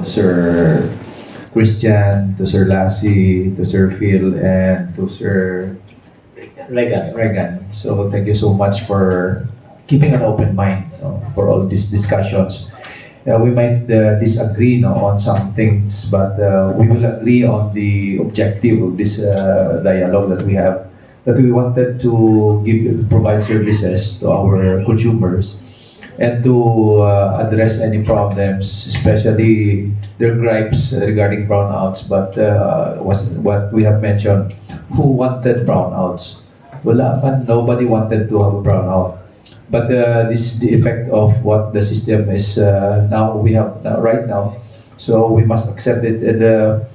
Sir Christian, to Sir Lassie, to Sir Phil, and to Sir Regan. So thank you so much for keeping an open mind, for all these discussions. We might disagree, on some things, but we will agree on the objective of this dialogue that we have, that we wanted to provide services to our consumers and to address any problems, especially their gripes regarding brownouts. But was what we have mentioned, who wanted brownouts? Wala man, nobody wanted to have a brownout. But this is the effect of what the system is we have right now. So we must accept it and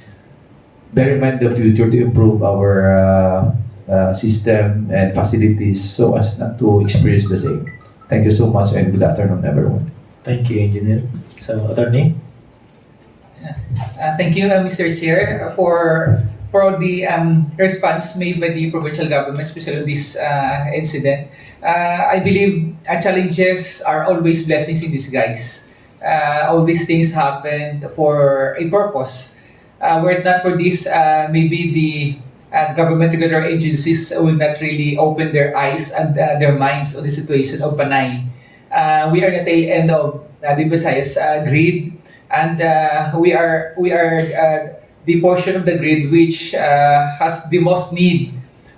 bear in mind the future to improve our system and facilities so as not to experience the same. Thank you so much and good afternoon, everyone. Thank you, Engineer. So, Attorney? Thank you, Mr. Chair, for the response made by the provincial government, especially on this incident. I believe challenges are always blessings in disguise. All these things happen for a purpose. Were it not for this, maybe the government regulatory agencies will not really open their eyes and their minds on the situation of Panay. We are at the tail end of the Visayas grid, and we are the portion of the grid which has the most need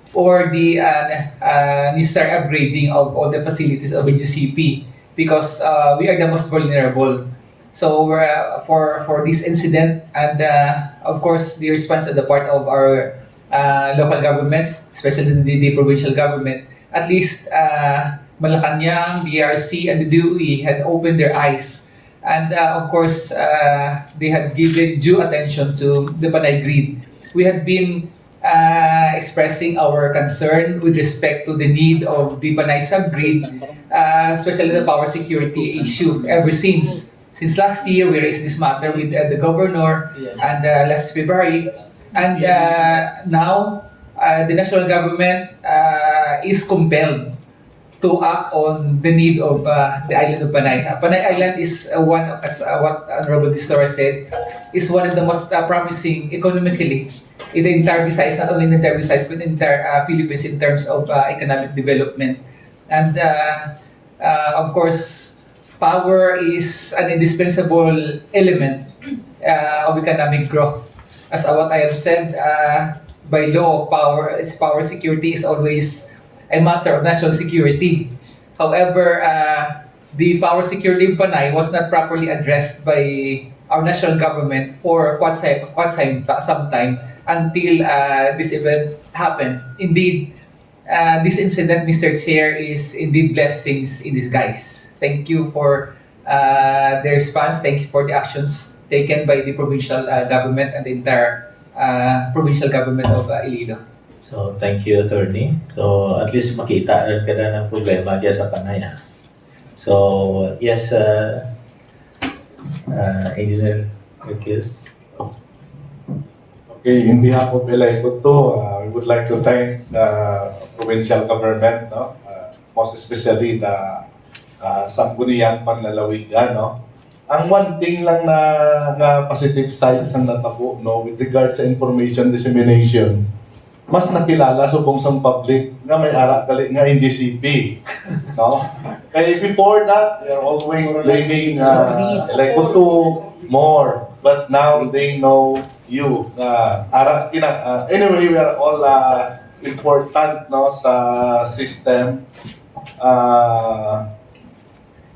for the necessary upgrading of all the facilities of NGCP, because we are the most vulnerable. So for this incident, and of course the response on the part of our local governments, especially the provincial government, at least Malacanang, DRC, and the DOE had opened their eyes. And of course, they had given due attention to the Panay grid. We had been expressing our concern with respect to the need of the Panay subgrid, especially the power security issue. Ever since last year, we raised this matter with the governor, and last February. And now, the national government is compelled to act on the need of the island of Panay. Panay Island is one, as what Honorable Distora said, is one of the most promising economically in the entire Visayas, not only in the entire Visayas, but in the entire Philippines in terms of economic development. And of course, power is an indispensable element of economic growth. As what I have said, by law, power security is always a matter of national security. However, the power security in Panay was not properly addressed by our national government for quite some time until this event happened. Indeed, this incident, Mr. Chair, is indeed blessings in disguise. Thank you for the response. Thank you for the actions taken by the provincial government and the entire provincial government of Iloilo. So, thank you, Attorney. So, at least makita rin ka na ng problema dyan sa Panay. So, yes, Engineer Marquez. Okay, in behalf of Iloilo too, we would like to thank the provincial government, most especially the Sanggunian Panlalawigan. Ang one thing lang na positive side sa NATABU, with regards sa information dissemination, mas nakilala subong sa public nga may ara gali nga NGCP. Kaya before that, they're always blaming Iloilo more. But now they know you. Anyway, we are all important sa system.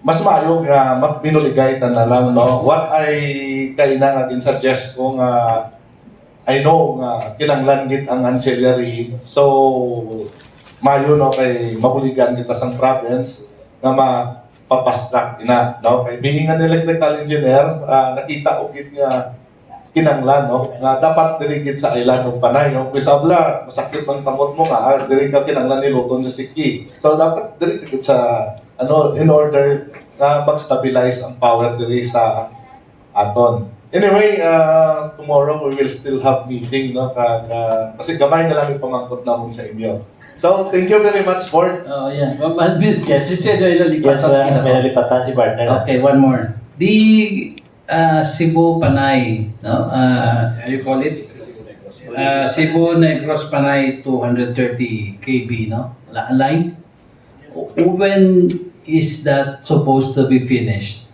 Mas maayo nga magbinuligay ta na lang. What I kaina nga suggest ko nga I know nga kinanglan gid ang ancillary, so mayo kay mabuligan kita sang province nga mapapastrak ina kay being an electrical engineer, nakita og gid nga kinanglan nga dapat diri gid sa island of Panay bisabla masakit ang kamot mo nga diri ka kinanglan niluton sa siki, so dapat diri gid sa in order nga mag-stabilize ang power diri sa aton. Anyway, tomorrow we will still have meeting, kasi gamay na lang ipangangkot namin sa inyo. So, thank you very much, Ford. Oh, yeah. Yes, Yes, may nalipatan si partner. Okay, one more. Cebu Panay, no? How do you call it? Cebu Negros Panay 230 kV, no? Line. When is that supposed to be finished?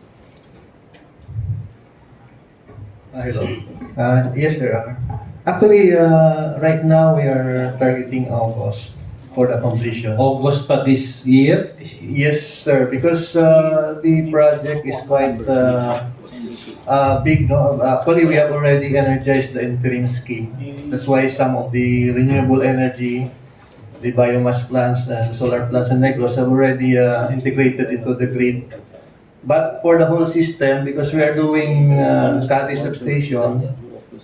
Hello. Yes, Your Honor. Actually, right now we are targeting August for the completion. August pa this year? Yes, sir, because the project is quite big. No? Actually, we have already energized the interim scheme. That's why some of the renewable energy, the biomass plants and solar plants in Negros have already integrated into the grid. But for the whole system, because we are doing Cati substation,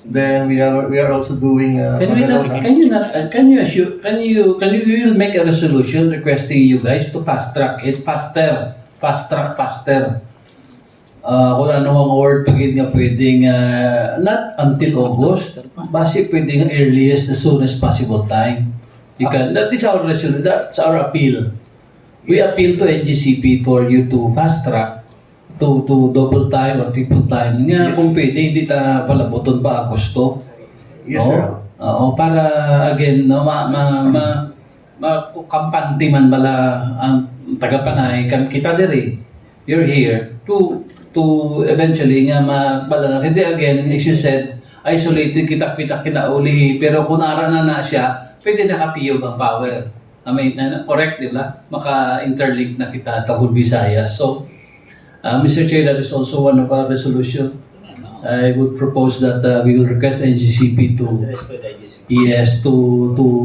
then we are also doing Magalona. Can you will make a resolution requesting you guys to fast track it faster? Kung ano ang award pagid nga pwedeng not until August, basi pwedeng earliest as soon as possible time. That is our resolution, that's our appeal. We appeal to NGCP for you to fast track to double time or triple time. Nga Yes. kung pwede, hindi ta palabuton pa Agosto. Yes, No? sir. Oo, para again, no, kampante man bala ang taga-Panay, kita diri, you're here to eventually nga bala na. Kasi again, as you said, isolated kita kinauli, pero kung nara na siya, pwede nakapiyog ang power. I mean, correct, di ba? Maka-interlink na kita sa whole Visayas. So, Mr. Chair, that is also one of our resolution. I would propose that we will request NGCP to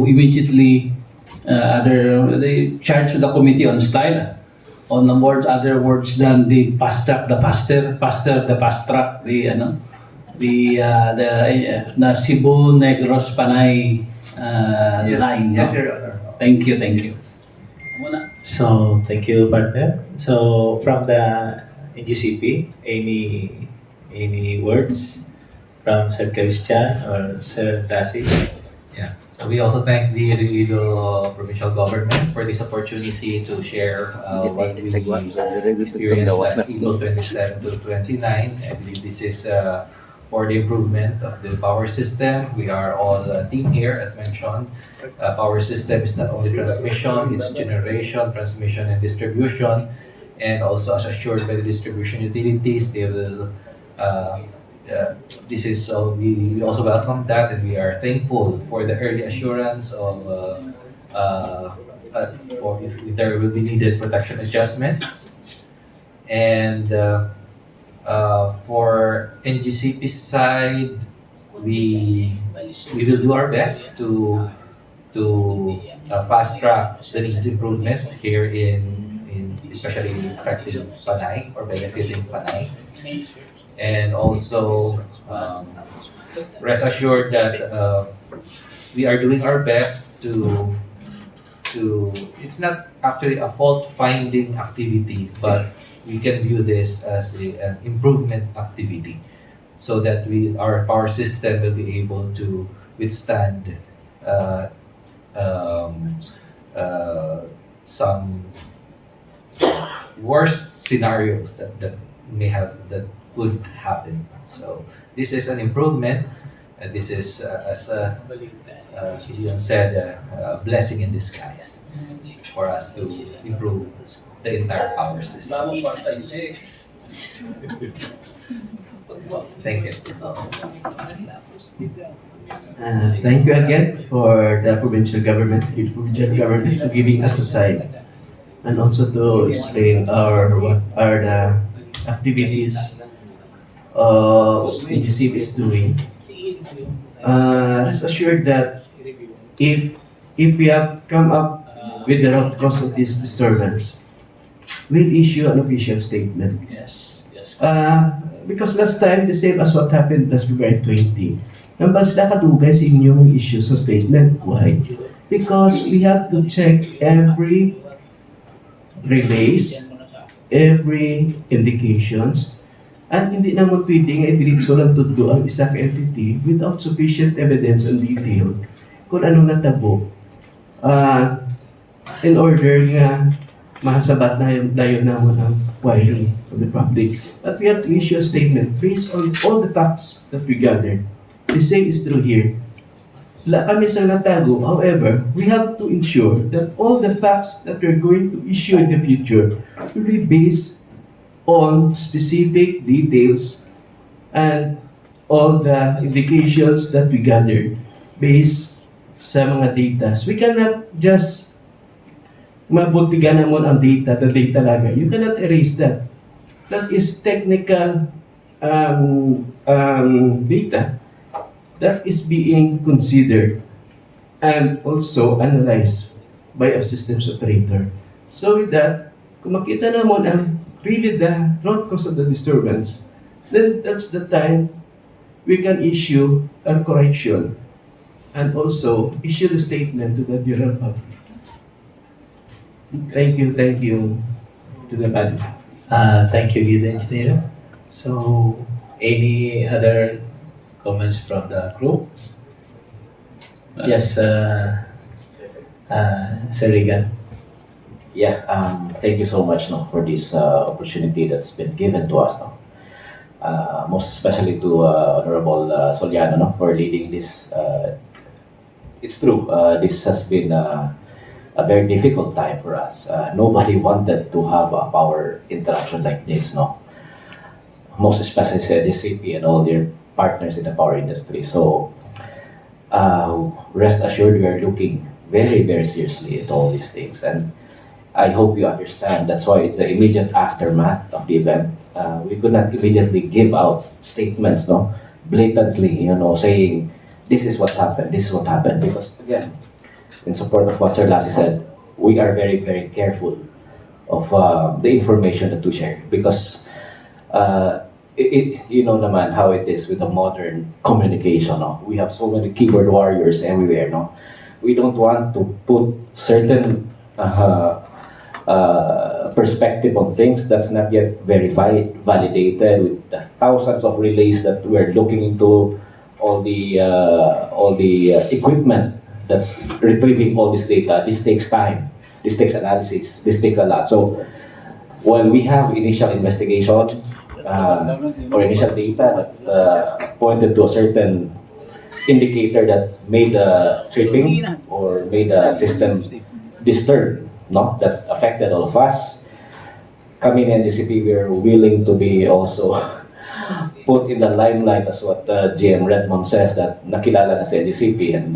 immediately they charge the committee on style on the words, other words than the fast track, the faster, the fast track, the Cebu Negros Panay Yes, line. yes, No? Your Honor. Thank you. Muna. So, thank you, partner. So, from the NGCP, any words from Sir Christian or Sir Dasi? Yeah. So we also thank the Iloilo provincial government for this opportunity to share what we experienced last April 27 to 29. I believe this is for the improvement of the power system. We are all a team here, as mentioned. Power system is not only transmission, it's generation, transmission, and distribution. And also as assured by the distribution utilities, they will this is so we also welcome that, and we are thankful for the early assurance of for if there will be needed protection adjustments. And for NGCP side, we will do our best to fast track the needed improvements here in especially affecting Panay or benefiting Panay. And also rest assured that we are doing our best to it's not actually a fault finding activity, but we can view this as an improvement activity so that our power system will be able to withstand some worst scenarios that could happen. So this is an improvement, and this is, as Gideon said, a blessing in disguise for us to improve the entire power system. Thank you. Thank you again for the provincial government for giving us the time, and also to explain what are the activities NGCP is doing. Rest assured that if we have come up with the root cause of this disturbance, we'll issue an official statement. Yes. Because last time, the same as what happened last February 20, nambas nakadugay sa inyong issue sa statement. Why? Because we have to check every relays, every indications, at hindi naman pwedeng i-diritso lang tudlo ang isang entity without sufficient evidence and detail kung ano natabo in order nga masabat na yung dayon naman ang wiring of the public. But we have to issue a statement based on all the facts that we gathered. The same is true here. Kami sa NATABU, however, we have to ensure that all the facts that we're going to issue in the future will be based on specific details and all the indications that we gathered based sa mga data. We cannot just mabutigan mo ang data, the data lang. You cannot erase that. That is technical data that is being considered and also analyzed by a systems operator. So with that, kung makita naman ang really the root cause of the disturbance, then that's the time we can issue a correction and also issue the statement to the general public. Thank you to the body. Thank you, Guido Engineer. So, any other comments from the group? Yes, Sir Regan. Yeah, thank you so much for this opportunity that's been given to us. Most especially to Honorable Soliano for leading this. It's true, this has been a very difficult time for us. Nobody wanted to have a power interruption like this, most especially NGCP and all their partners in the power industry. So, rest assured, we are looking very, very seriously at all these things. And I hope you understand. That's why the immediate aftermath of the event, we could not immediately give out statements, blatantly, saying, this is what happened, this is what happened. Because again, in support of what Sir Lassie said, we are very, very careful of the information that we share. Because you know naman how it is with the modern communication. We have so many keyboard warriors everywhere. We don't want to put certain perspective on things that's not yet verified, validated with the thousands of relays that we're looking into, all the equipment that's retrieving all this data. This takes time. This takes analysis. This takes a lot. So when we have initial investigation or initial data that pointed to a certain indicator that made the tripping or made the system disturb, that affected all of us, kami in NGCP, we're willing to be also put in the limelight, as what GM Redmond says, that nakilala na sa NGCP and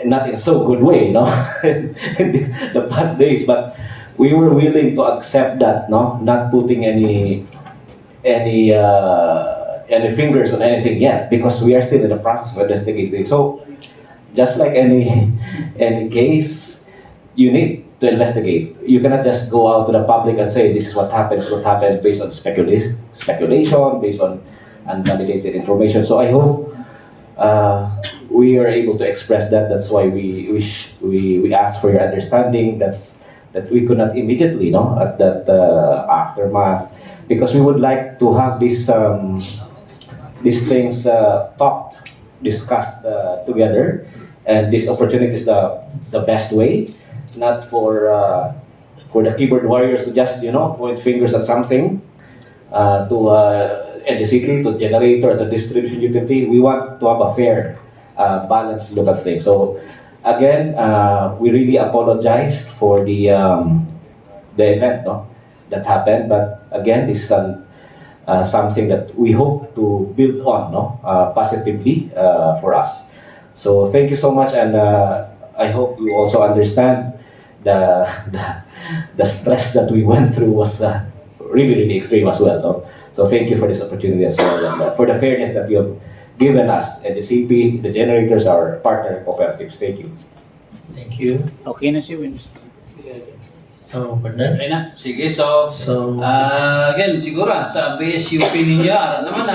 not in so good way, in the past days, but we were willing to accept that, not putting any fingers on anything yet, because we are still in the process of investigating. So, just like any case, you need to investigate. You cannot just go out to the public and say this is what happened, based on speculation, based on unvalidated information. So I hope we are able to express that. That's why we ask for your understanding that we could not immediately, at that aftermath, because we would like to have these things discussed together, and this opportunity is the best way, not for the keyboard warriors to just point fingers at something, to NGCP, to generator, to distribution utility. We want to have a fair, balanced look at things. So again, we really apologize for the event that happened, but again, this is something that we hope to build on positively for us. So thank you so much, and I hope you also understand the stress that we went through was really, really extreme as well. So thank you for this opportunity as well, and for the fairness that you have given us at the CP, the generators, our partner cooperatives. Thank you. Thank you. Okay na si Winston. So, partner? Okay na. Sige, so again, siguro sa BSUP ninyo, ara naman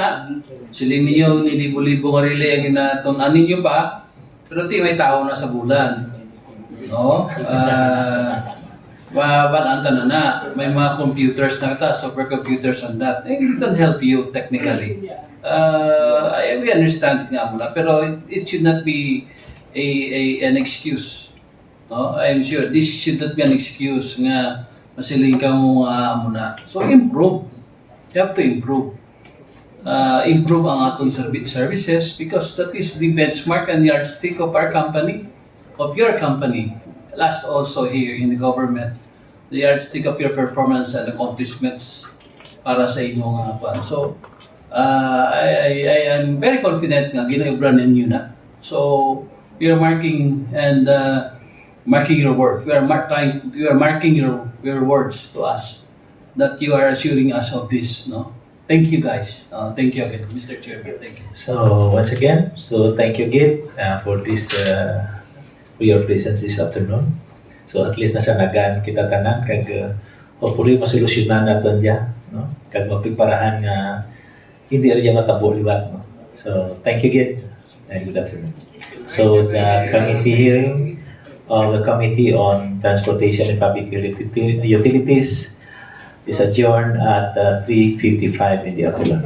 siling ninyo nilibo-libo nga relay ang ginatunan ninyo pa, pero may tao na sa bulan. Bananta na. May mga computers na supercomputers on that. It can help you technically. We understand nga muna, pero it should not be an excuse No? I'm sure this should not be an excuse nga masiling ka mo muna. So improve. You have to improve. Improve ang atong services because that is the benchmark and yardstick of our company, of your company. Last also here in the government, the yardstick of your performance and accomplishments para sa inyong kwan. So, I am very confident nga ginaubran ninyo na. So, we are marking and marking your worth. We are marking your words to us that you are assuring us of this, no? Thank you guys. Thank you again, Mr. Chair. Thank you. So once again, so thank you Git for this for your presence this afternoon. So at least nasa nagan kita tanan kag hopefully masolusyonan naton dia, no? Kag mapigparahan nga hindi ra matabo liwat, no? So thank you Git and good afternoon. So the committee hearing of the Committee on Transportation and Public Utilities is adjourned at 3:55 in the afternoon.